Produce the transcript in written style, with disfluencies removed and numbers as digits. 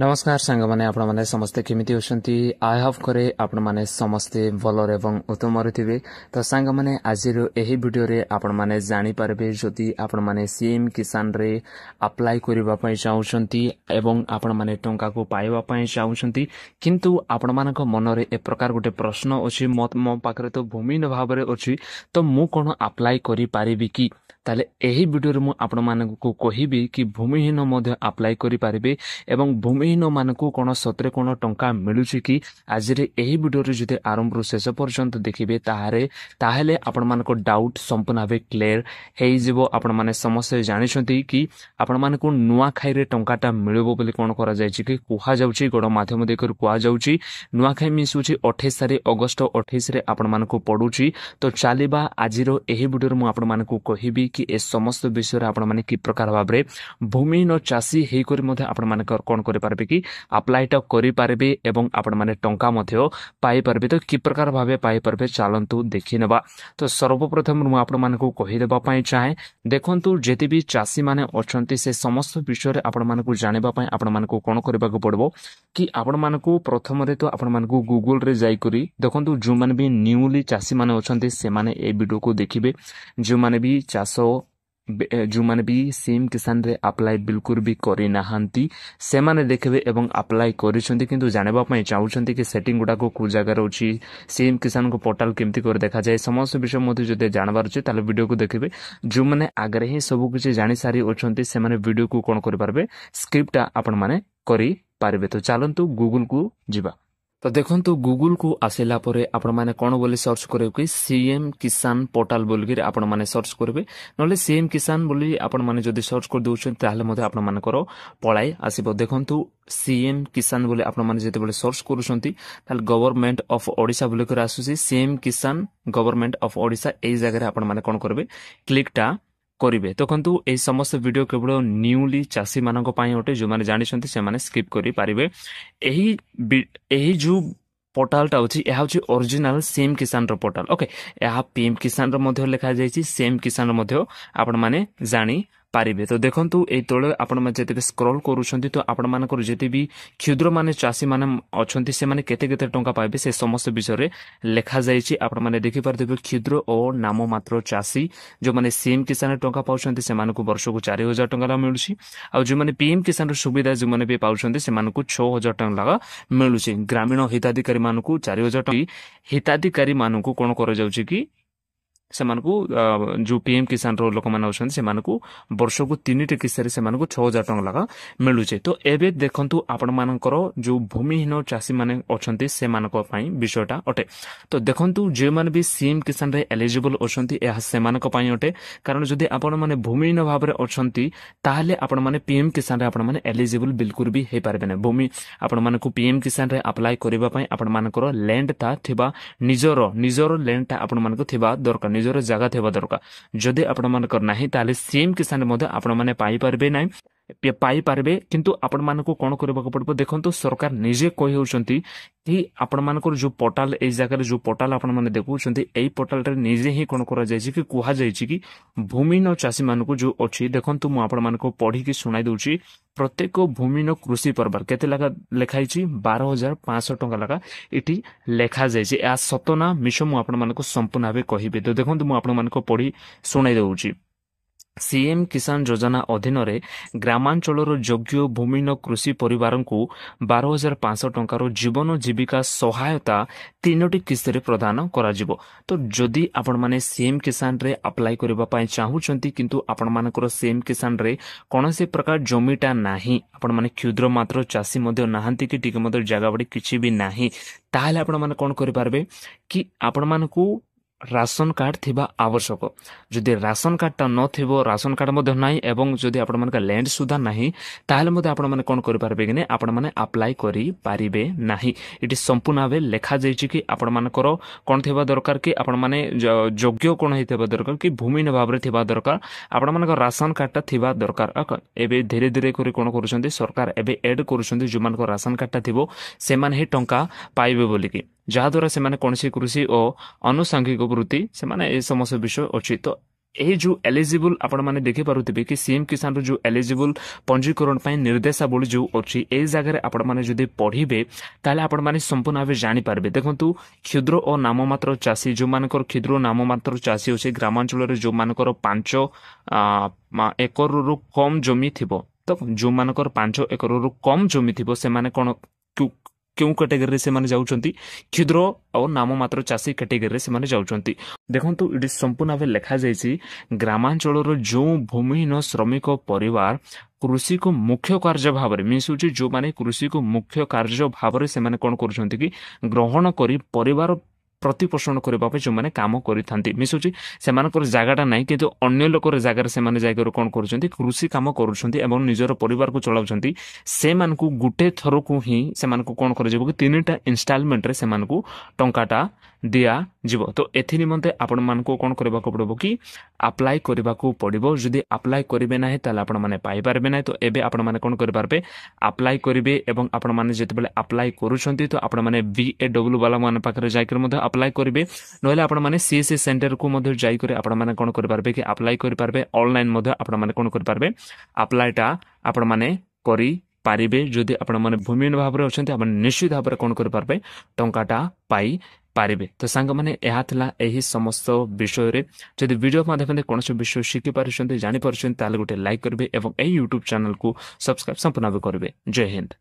नमस्कार सांग मैंने आपण माने समस्ते केमिति होसंती आई होप करे आपण माने समस्ते भलर एवं उत्तम थे। तो सांग माने आज एही वीडियो रे आपण माने जानि पारबे जदि आपण माने सीएम किसान रे अप्लाई करबा पई चाहउछंती एवं आपण माने टंका को पाइबा पई चाहउछंती किंतु आपण मानक मन रे ए प्रकार गोटे प्रश्न अछि मो पाखरे तो भूमिहीन भाव रे अछि तो मु कोन अप्लाई करि पारिबी कि ताले एही वीडियो रे मु आपण मानकु कहिबी कि भूमिहीन मध्य अप्लाई करि पारिबे एवं भूमिहीन मानकु कोन सतरे कोन टंका मिलुछि कि आज रे एही वीडियो रे जदि आरंभ रु शेष पर्यंत देखिबे ताहेले आपण मानको डाउट संपूर्ण भाबे क्लियर हेइ जिवो। आपण माने समस्या जानिछंती कि आपण मानको नुवा खाई रे टंकाटा मिलबो बोली कोन करा जायछि कि कुहा जाउछि गड माध्यम देकर कुहा जाउछि नुवा खाई मिसुछि 28 अगस्त 28 रे आपण मानको पडुछि। तो चालिबा आज रो एही वीडियो रे मु आपण मानको कहिबी कि ए समस्त विषय रे आपण माने कि प्रकार भाबरे भूमिहीन चासी हेइ करी मध्ये आपण माने कोन करि पारबे कि अप्लाई टा करि पारबे एवं आपण माने टंका मध्ये पाई पारबे। तो कि प्रकार भाबे पाई पारबे चालंतु देखि नेबा। तो सर्वप्रथम मु आपण मानको कहि देबा पई चाहे देखंतु जेते भी चासी माने अछंती से समस्त विषय रे आपण मानको जानिबा पई आपण मानको कोन करबा को पड़बो कि आपण मानको प्रथम रे तो आपण मानको गूगल रे जाई करी देखंतु जो माने भी न्यूली चासी माने अछंती से माने ए वीडियो को देखिबे जो माने भी चासो जो माने भी सीएम किसान रे अप्लाई बिल्कुल भी करि नाहंती से माने देखबे एवं अप्लाई करिसंती किंतु जानेबा पई चाहउछंती कि सेटिंग गुडा को कु जगह रहउची सीएम किसान को पोर्टल केमती कर देखा जाए समस्त विषय मध्ये जदे जानबार छै ताले वीडियो को देखबे। जो माने आगरे ही सब कुछ जानि सारी अछंती से माने वीडियो को कोन करि पारबे स्क्रिप्ट आपण माने करि पारबे। तो चलंतु गूगल को जिबा। तो देखंतु गूगल को आसेला परे आपण माने कोन बोली सर्च करबे कि सीएम किसान पोर्टल बोल के आपण माने सर्च करबे नले सीएम किसान बोली आपण माने जदी सर्च कर दोछन ताले मध्ये आपण माने करो पळाई आसीबो। देखंतु सीएम किसान बोले आपण माने जते बोले सर्च करूछंती ताले गवर्नमेंट ऑफ ओडिशा बोले कर आसुसी सीएम किसान गवर्नमेंट ऑफ ओडिशा एई जगह रे आपण माने कोन करबे क्लिकटा करिवे। तो कंतु ए समस्त वीडियो केवल न्यूली चासी मानक पई ओटे जो माने जानिसंती से माने स्किप करि पारिबे। एही जो पोर्टलटा होची एहा होची ओरिजिनल सीएम किसान रो पोर्टल। ओके एहा पीएम किसान रो मध्ये लिखा जायछि सीएम किसान रो मध्ये आपण माने जानि पारिबे। तो देखंतु ए तोळे आपण माने जेते स्क्रॉल करूछंती तो आपण मानकर जेते भी क्षुद्र माने चासी माने अछंती से माने केते केते टंका पाइबे से समस्त विषय रे लेखा जायछि। आपण माने देखि पारथिबे क्षुद्र और नाम मात्र चासी जो माने सीएम किसान टंका पाउछंती से मानको वर्ष को 4000 टंका मिलुछि आ जो माने पीएम किसान रो सुविधा जो माने भी पाउछंती से मानको 6000 टंका मिलुछि। ग्रामीण हिताधिकारी मानको 4000 टंका हिताधिकारी मानको कोन कर जाउछि कि से मानकु जो पीएम किसान रो लोक मान होछन से मानकु वर्ष को 3टी किस्सा रे से मानकु 6000 टंका लगा मिलुचे। तो एबे देखंतु आपण मानकर जो भूमिहीन चासी माने अछंती से मानक पई विषयटा अटे। तो देखंतु जे मान भी सीएम किसान रे एलिजिबल अछंती ए से मानक पई अटे कारण जदी आपण माने भूमिहीन भाव रे अछंती ताले आपण माने पीएम किसान रे आपण माने एलिजिबल बिल्कुल भी हे पारबे नै। भूमि आपण मानकु पीएम किसान रे अप्लाई करबा पई आपण मानकर लैंड ता थिबा निजर लैंड ता आपण मानक थिबा दरकार निजर जगह थिबा दरकार जदि आपण मानकर नाही ताले सीएम किसान मध्ये आपण माने पाई पारबे नै पाई पारबे। किंतु आपण मानको कोन करबा को पड़बो देखंतु सरकार निजे कहि होउछंती कि आपण मानकर जो पोर्टल ए जगह रे जो पोर्टल आपण माने देखुछंती एई पोर्टल रे निजे ही कोन करा जायछि कि कुहा जायछि कि भूमिहीन चासी मानको जो अछि देखंतु मु आपण मानको पढी कि सुनाई दउछि प्रत्येक भूमिहीन कृषि परिवार केते लगा लेखाइछि 12500 टंका लगा इटी लेखा जायछि। आ सतना मिशो मु आपण मानको संपूर्ण भाबे कहिबे। तो देखंतु मु आपण मानको पढी सुनाई दउछि सीएम किसान योजना अधीन रे ग्रामांचलर योग्य भूमिहीन कृषि परिवार को 12500 टंकार जीवन जीविका सहायता 3टी किस्त रे प्रदान करा जिवो। तो जदि आपण माने सीएम किसान रे अप्लाई करबा पई चाहूछंती किंतु आपण मानकर सीएम किसान रे कोनोसी प्रकार जमीटा नाही आपण माने क्षुद्र मात्र चासी मध्ये नाहंती कि टिके मध्ये जगह बडी किछि भी नाही ताहाले आपण माने कोन करि पारबे कि आपण मानको राशन कार्ड थिबा आवश्यक। जदि राशन कार्ड ता न थिबो राशन कार्ड मध्ये नाही एवं जदि आपण मानका लैंड सुधा नाही ताहाले मध्ये आपण माने कोन करि पारबे कि नै आपण माने अप्लाई करि पारिबे नाही। इति संपूर्ण भाबे लेखा जायछि कि आपण मानकर कोन थिबा दरकार कि आपण माने योग्य कोन हितबा दरकार कि भूमिहीन भाबरे थिबा दरकार आपण मानकर राशन कार्ड ता थिबा दरकार। एबे धीरे धीरे करि कोन करूछन्ती सरकार एबे ऐड करूछन्ती जो मानकर राशन कार्ड ता थिबो से माने हे टंका पाइबे बोली कि जहाद्वारा से माने कोनसी कृषि और आनुषंगिक वृत्ति से माने ए समस्त विषय अछि। तो यही जो एलिजिबल आपण माने देखि पारुथिबे कि सीएम किसान रो जो एलिजिबल पंजीकरण पय निर्देशावली जो अछि ए जगह आपण माने जदि पढिबे ताले आपण माने संपूर्ण भाबे जानि पारबे। देखंतु क्षुद्र और नाममात्र चासी जो मानकर क्षुद्र नाममात्र चासी अछि ग्रामांचल रे जो मानकर 5 एकर रु कम जमी थिबो, तो जो मानकर 5 एकर रु कम जमी थिबो से माने कोन क्यों कैटेगरी से माने जाउचंती क्षुद्र और नाममात्र चासी कैटेगरी से माने जाउचंती। देखंतु इट संपूर्ण भाव लिखा जाइछि ग्रामांचल जो भूमिहीन श्रमिक परिवार कृषि को मुख्य कार्य भाव में मीन्स होची जो माने कृषि को मुख्य कार्य भाव से माने कोन करूछंती कि ग्रहण करी परिवार प्रतिपोषण करने जो मैंने कम करी मिसुची से जगटा ना कि अन्य लोकर जगार से कौन कर कृषि कम कर निजर परिवार को चलाउछंती से गोटे थर को ही से कौन कर 3टा इनस्टॉलमेंट से टंकाटा दिया जीव। तो एथि निमंते आपण मानको कोन करबा को पड़बो कि अप्लाई करबा को पड़िबो। जदि अप्लाई करिवे नाही ताले आपण माने पाई पारबे नाही। तो एबे आपण माने कोन करि पारबे अप्लाई करिवे एवं आपण माने जेतेबेले अप्लाई करूछंती तो आपण माने VAW वाला माने पाखरे जायकर मध्ये अप्लाई करिवे नहले आपण माने CSC सेंटर को मध्ये जाई करे आपण माने कोन करि पारबे कि अप्लाई करि पारबे। ऑनलाइन मध्ये आपण माने कोन करि पारबे अप्लाईटा आपण माने करि पारिबे। जदि आपण माने भूमिहीन भाव रे अछंती आपण निश्चित भाव रे कोन करि पारबे टंकाटा पाई पारिबे। तो सांग माने एहा थला एही समस्त विषय रे जदि वीडियो माध्यम कौन विषय शिखि पारिछंती जानि पारिछंती ताले गोटे लाइक करबे एवं ए YouTube चैनल को सब्सक्राइब संपूर्ण करिवे। जय हिंद।